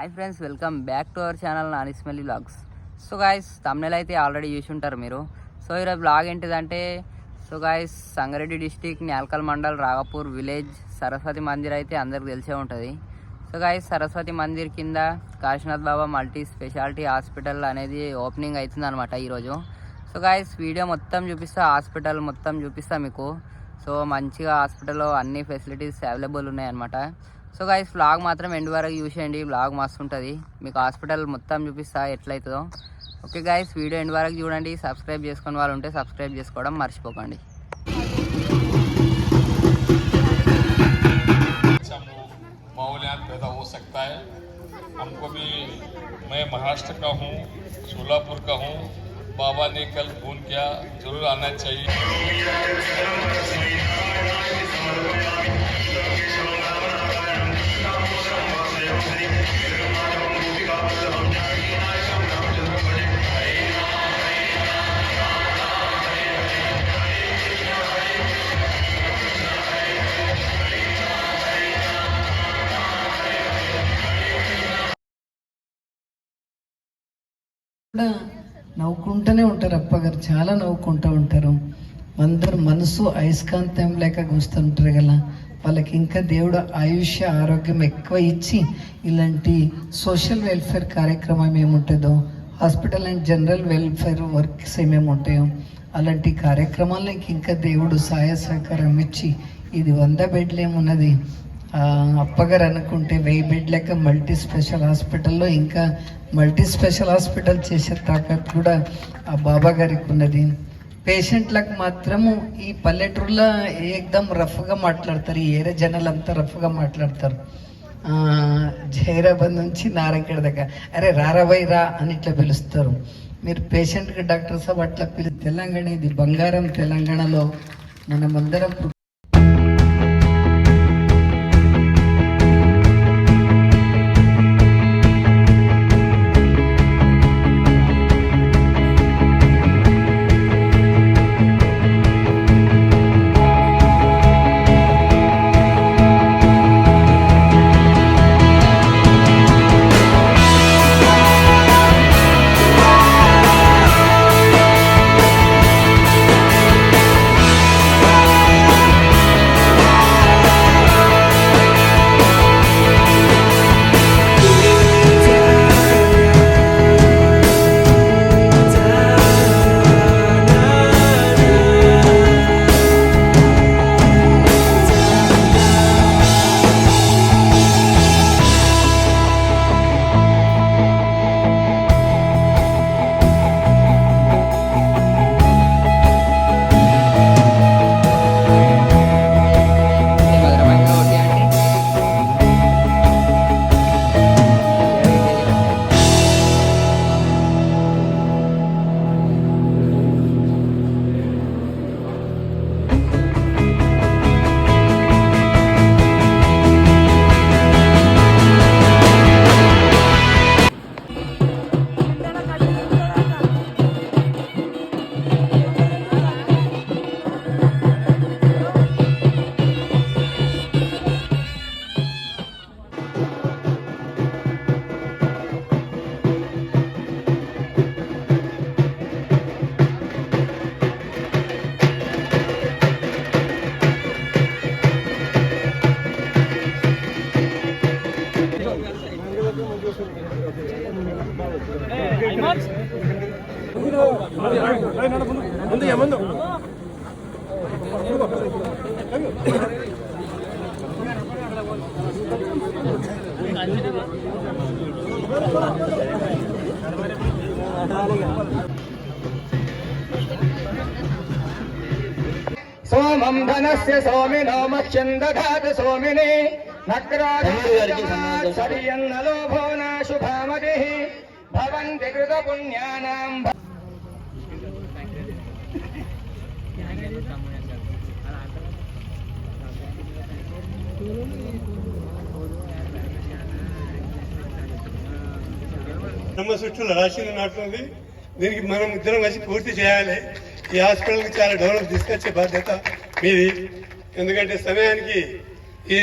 Hi friends, welcome back to our channel Nani smelly vlogs. So guys, thumbnail అయితే already చూసి ఉంటారు మీరు. So ఈరోజు వ్లాగ్ ఏంటిదంటే, so guys Sangareddy district Nyalkal mandal Raghapur village Saraswati Mandir అయితే అందరికి తెలిసే ఉంటుంది. సో గాయస్, సరస్వతి మందిర్ కింద Kashinath Baba multi speciality hospital అనేది ఓపెనింగ్ అవుతుంది అనమాట ఈరోజు. సో గాయస్, వీడియో మొత్తం చూపిస్తా, హాస్పిటల్ మొత్తం చూపిస్తా మీకు. సో మంచిగా హాస్పిటల్లో అన్ని ఫెసిలిటీస్ అవైలబుల్ ఉన్నాయన్నమాట. సో గైస్, వ్లాగ్ మాత్రం ఎండ్ వరకు చూసేయండి, వ్లాగ్ మస్తు ఉంటుంది. మీకు హాస్పిటల్ మొత్తం చూపిస్తా ఎట్లయితుందో. ఓకే గైస్, వీడియో ఎండ్ వరకు చూడండి. సబ్స్క్రైబ్ చేసుకునే వాళ్ళు ఉంటే సబ్స్క్రైబ్ చేసుకోవడం మర్చిపోకండి. माहौलियात पैदा हो सकता है. हमको भी, मैं महाराष्ट्र का हूँ, सोलापुर का हूँ. बाबा ने कल फोन किया, जरूर आना चाहिए. నవ్వుకుంటూనే ఉంటారు. అప్పగారు చాలా నవ్వుకుంటూ ఉంటారు. అందరు మనసు అయస్కాంతం లేక కూస్తుంటారు కదా, వాళ్ళకి ఇంకా దేవుడు ఆయుష్య ఆరోగ్యం ఎక్కువ ఇచ్చి ఇలాంటి సోషల్ వెల్ఫేర్ కార్యక్రమం ఏముంటుందో, hospital and general welfare works ఏమేమి ఉంటాయో అలాంటి కార్యక్రమాలకి ఇంకా దేవుడు సహాయ సహకారం ఇచ్చి ఇది 100 బెడ్లు ఏమున్నది అప్పగారు అనుకుంటే 1000 బెడ్ లెక్క మల్టీ స్పెషల్ హాస్పిటల్లో ఇంకా మల్టీ స్పెషల్ హాస్పిటల్ చేసే తాకత్ కూడా ఆ బాబా గారికి ఉన్నది. పేషెంట్లకు మాత్రము ఈ పల్లెటూరులో ఏకదం రఫ్గా మాట్లాడతారు, ఈ ఏరే జనాలు అంతా రఫ్గా మాట్లాడతారు. జైరాబాద్ నుంచి నారాయణ దగ్గర అరే రారాబాయ్ రా అని ఇట్లా పిలుస్తారు. మీరు పేషెంట్కి డాక్టర్ సాబ్ అట్లా తెలంగాణ ఇది బంగారం. తెలంగాణలో మనమందరం ముందు సోమం ధనస్య సోమినో మత్స్యందధాతు సోమిని నక్రారియన్నలోభో నాశుభామతి భవంతి కృత పుణ్యానాం. బ్రహ్మసృష్టిలో రాశిగా నాటుతుంది. దీనికి మనం ఇద్దరం కలిసి పూర్తి చేయాలి. ఈ హాస్పిటల్కి చాలా డెవలప్ తీసుకొచ్చే బాధ్యత మీది. ఎందుకంటే సమయానికి ఈ